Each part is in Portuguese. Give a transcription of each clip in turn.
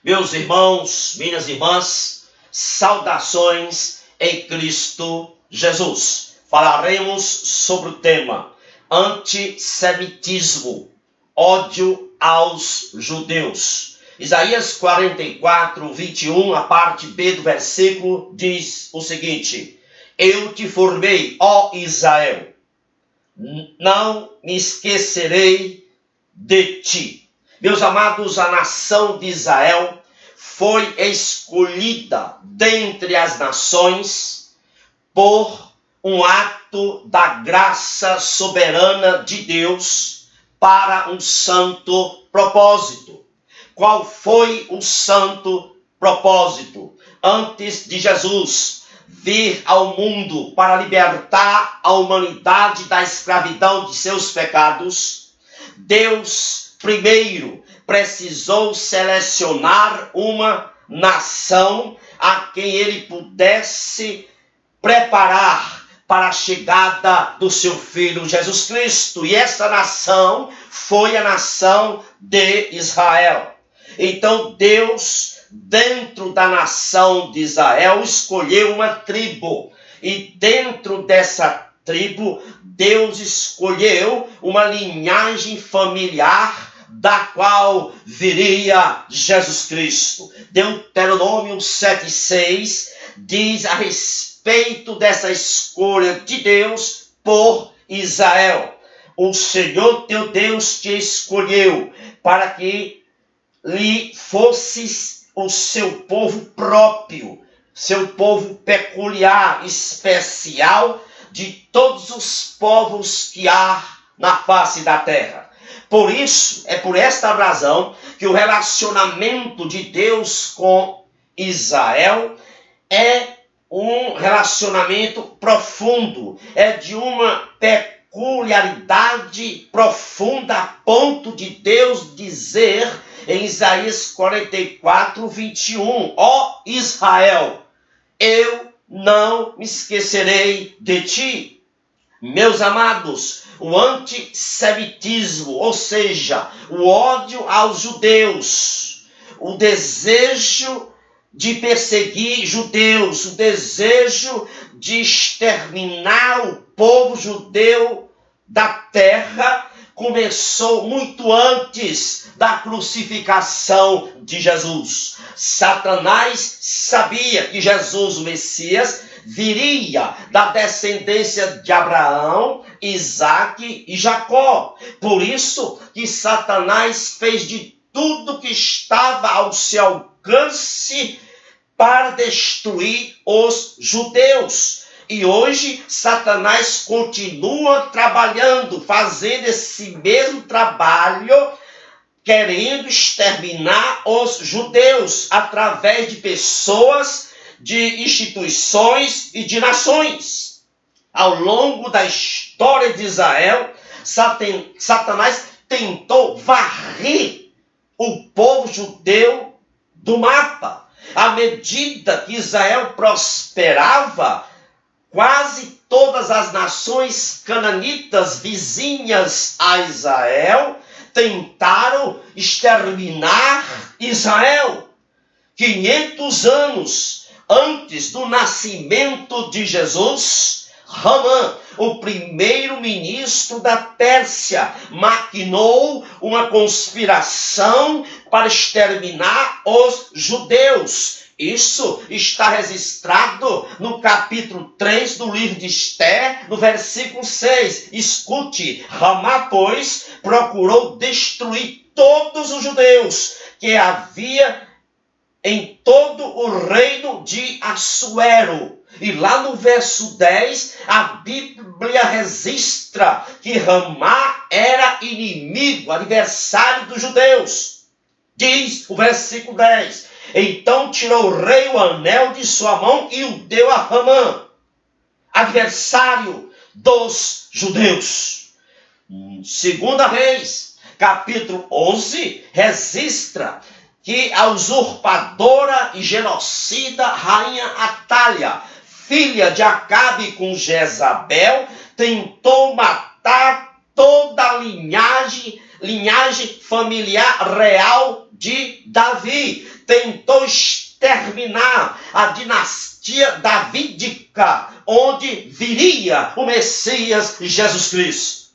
Meus irmãos, minhas irmãs, saudações em Cristo Jesus. Falaremos sobre o tema antissemitismo, ódio aos judeus. Isaías 44, 21, a parte B do versículo, diz o seguinte: Eu te formei, ó Israel, não me esquecerei de ti. Meus amados, a nação de Israel foi escolhida dentre as nações por um ato da graça soberana de Deus para um santo propósito. Qual foi o santo propósito? Antes de Jesus vir ao mundo para libertar a humanidade da escravidão de seus pecados, Deus primeiro precisou selecionar uma nação a quem ele pudesse preparar para a chegada do seu Filho Jesus Cristo. E essa nação foi a nação de Israel. Então Deus, dentro da nação de Israel, escolheu uma tribo. E dentro dessa tribo, Deus escolheu uma linhagem familiar da qual viria Jesus Cristo. Deuteronômio 7,6 diz a respeito dessa escolha de Deus por Israel. O Senhor teu Deus te escolheu para que lhe fosses o seu povo próprio, seu povo peculiar, especial, de todos os povos que há na face da terra. Por isso, é por esta razão que o relacionamento de Deus com Israel é um relacionamento profundo, é de uma peculiaridade profunda, a ponto de Deus dizer em Isaías 44, 21, ó Israel, eu não me esquecerei de ti. Meus amados, o antissemitismo, ou seja, o ódio aos judeus, o desejo de perseguir judeus, o desejo de exterminar o povo judeu da terra, começou muito antes da crucificação de Jesus. Satanás sabia que Jesus, o Messias, viria da descendência de Abraão, Isaque e Jacó. Por isso que Satanás fez de tudo que estava ao seu alcance para destruir os judeus. E hoje Satanás continua trabalhando, fazendo esse mesmo trabalho, querendo exterminar os judeus através de pessoas, de instituições e de nações. Ao longo da história de Israel, Satanás tentou varrer o povo judeu do mapa. À medida que Israel prosperava, quase todas as nações cananitas vizinhas a Israel tentaram exterminar Israel. 500 anos antes do nascimento de Jesus, Ramã, o primeiro-ministro da Pérsia, maquinou uma conspiração para exterminar os judeus. Isso está registrado no capítulo 3 do livro de Esther, no versículo 6. Escute, Ramã, pois, procurou destruir todos os judeus que havia em todo o reino de Assuero. E lá no verso 10, a Bíblia registra que Ramã era inimigo, adversário dos judeus. Diz o versículo 10, então tirou o rei o anel de sua mão e o deu a Ramã, adversário dos judeus. Segunda Reis, capítulo 11, registra que a usurpadora e genocida rainha Atália, filha de Acabe com Jezabel, tentou matar toda a linhagem familiar real de Davi. tentou exterminar a dinastia davídica, onde viria o Messias Jesus Cristo.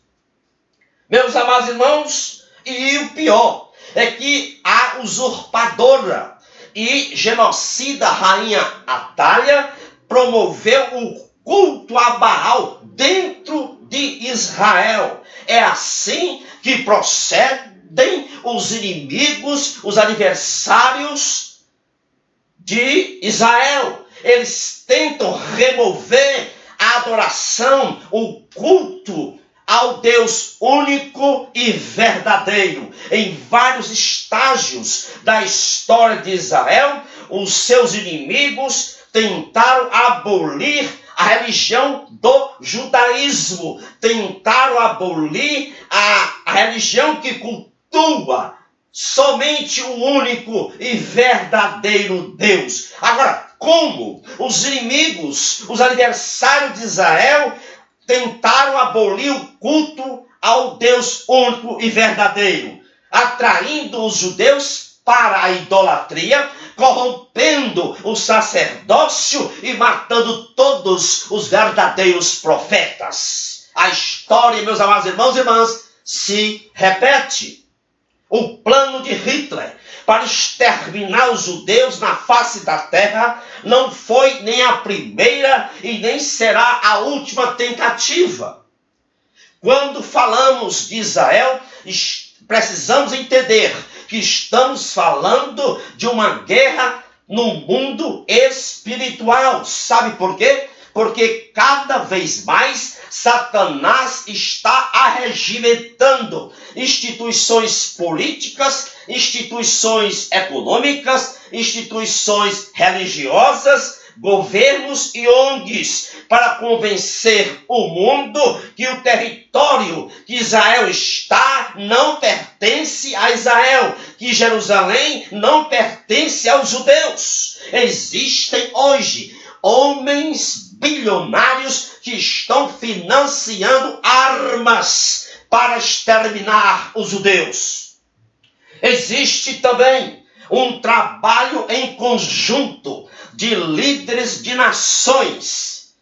Meus amados irmãos, e o pior é que a usurpadora e genocida rainha Atália promoveu o culto a Baal dentro de Israel. É assim que procedem os inimigos, os adversários de Israel. Eles tentam remover a adoração, o culto ao Deus único e verdadeiro. Em vários estágios da história de Israel, os seus inimigos tentaram abolir a religião do judaísmo, tentaram abolir a religião que cultua somente o único e verdadeiro Deus. Agora, como os inimigos, os adversários de Israel, tentaram abolir o culto ao Deus único e verdadeiro, atraindo os judeus para a idolatria, corrompendo o sacerdócio e matando todos os verdadeiros profetas. A história, meus amados irmãos e irmãs, se repete. O plano de Hitler para exterminar os judeus na face da terra não foi nem a primeira e nem será a última tentativa. Quando falamos de Israel, precisamos entender que estamos falando de uma guerra no mundo espiritual. Sabe por quê? Porque cada vez mais Satanás está arregimentando instituições políticas, instituições econômicas, instituições religiosas, governos e ONGs, para convencer o mundo que o território que Israel está não pertence a Israel, que Jerusalém não pertence aos judeus. Existem hoje homens bilionários que estão financiando armas para exterminar os judeus. Existe também um trabalho em conjunto de líderes de nações,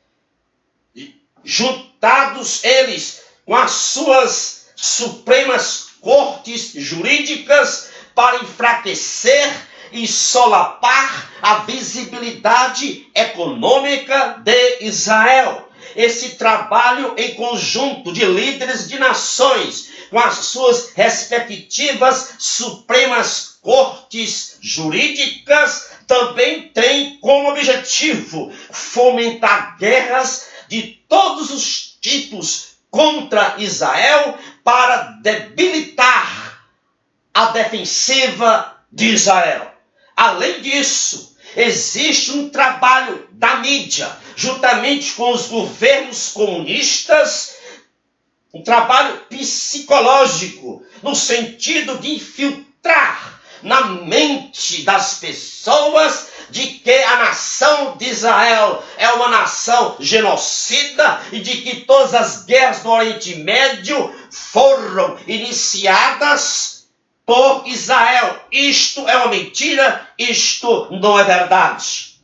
juntados eles com as suas supremas cortes jurídicas, para enfraquecer e solapar a visibilidade econômica de Israel. Esse trabalho em conjunto de líderes de nações, com as suas respectivas supremas cortes jurídicas, também tem como objetivo fomentar guerras de todos os tipos contra Israel, para debilitar a defensiva de Israel. Além disso, existe um trabalho da mídia, juntamente com os governos comunistas, um trabalho psicológico, no sentido de infiltrar na mente das pessoas de que a nação de Israel é uma nação genocida e de que todas as guerras do Oriente Médio foram iniciadas por Israel. Isto é uma mentira, isto não é verdade.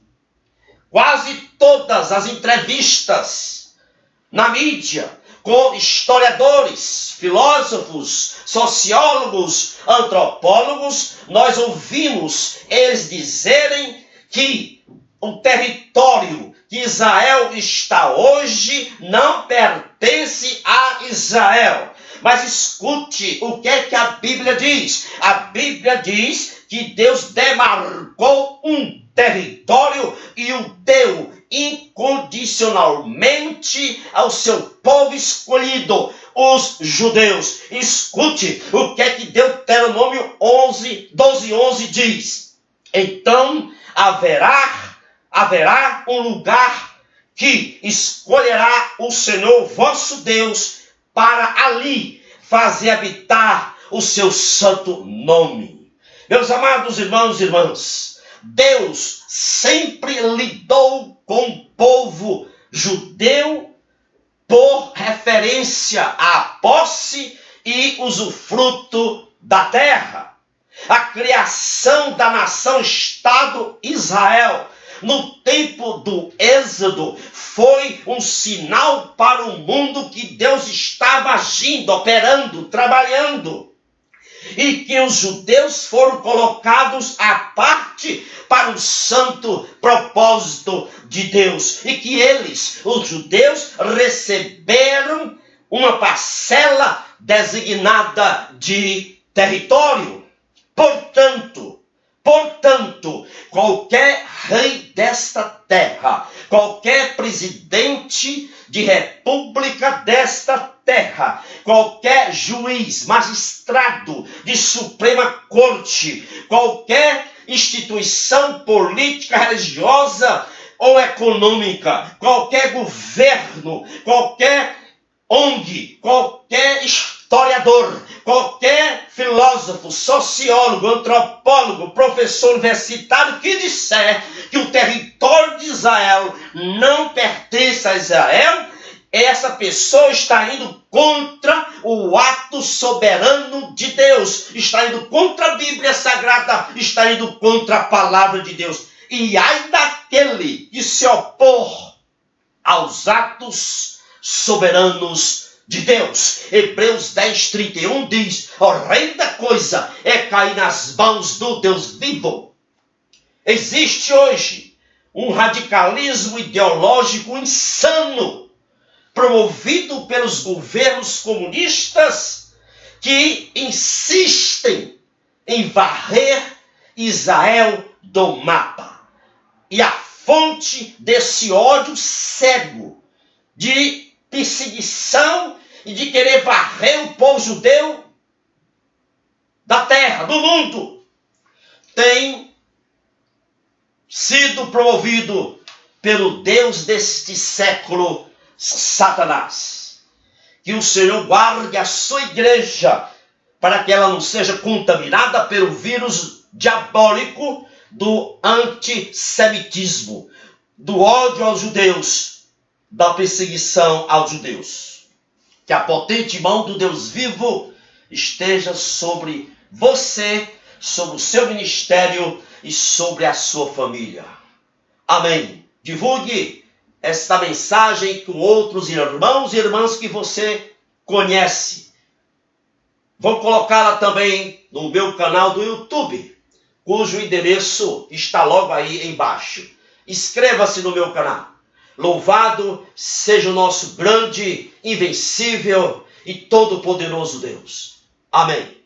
Quase todas as entrevistas na mídia com historiadores, filósofos, sociólogos, antropólogos, nós ouvimos eles dizerem que o território que Israel está hoje não pertence a Israel. Mas escute o que é que a Bíblia diz. A Bíblia diz que Deus demarcou um território e o deu incondicionalmente ao seu povo escolhido, os judeus. Escute o que é que Deuteronômio 12:11 diz. Então haverá um lugar que escolherá o Senhor vosso Deus para ali fazer habitar o seu santo nome. Meus amados irmãos e irmãs, Deus sempre lidou com o povo judeu por referência à posse e usufruto da terra. A criação da nação-estado Israel no tempo do Êxodo foi um sinal para o mundo que Deus estava agindo, operando, trabalhando. E que os judeus foram colocados à parte para o santo propósito de Deus. E que eles, os judeus, receberam uma parcela designada de território. Portanto, qualquer rei desta terra, qualquer presidente de república desta terra, qualquer juiz, magistrado de Suprema Corte, qualquer instituição política, religiosa ou econômica, qualquer governo, qualquer ONG, qualquer historiador, qualquer filósofo, sociólogo, antropólogo, professor universitário que disser que o território de Israel não pertence a Israel, essa pessoa está indo contra o ato soberano de Deus, está indo contra a Bíblia Sagrada, está indo contra a palavra de Deus. E ai daquele que se opor aos atos soberanos de Deus. Hebreus 10:31 diz: horrenda coisa é cair nas mãos do Deus vivo. Existe hoje um radicalismo ideológico insano, promovido pelos governos comunistas, que insistem em varrer Israel do mapa. E a fonte desse ódio cego, de perseguição e de querer varrer o povo judeu da terra, do mundo, tem sido promovido pelo Deus deste século, Satanás. Que o Senhor guarde a sua igreja para que ela não seja contaminada pelo vírus diabólico do antissemitismo, do ódio aos judeus, da perseguição aos judeus. Que a potente mão do Deus vivo esteja sobre você, sobre o seu ministério e sobre a sua família. Amém. Divulgue esta mensagem com outros irmãos e irmãs que você conhece. Vou colocá-la também no meu canal do YouTube, cujo endereço está logo aí embaixo. Inscreva-se no meu canal. Louvado seja o nosso grande, invencível e todo-poderoso Deus. Amém.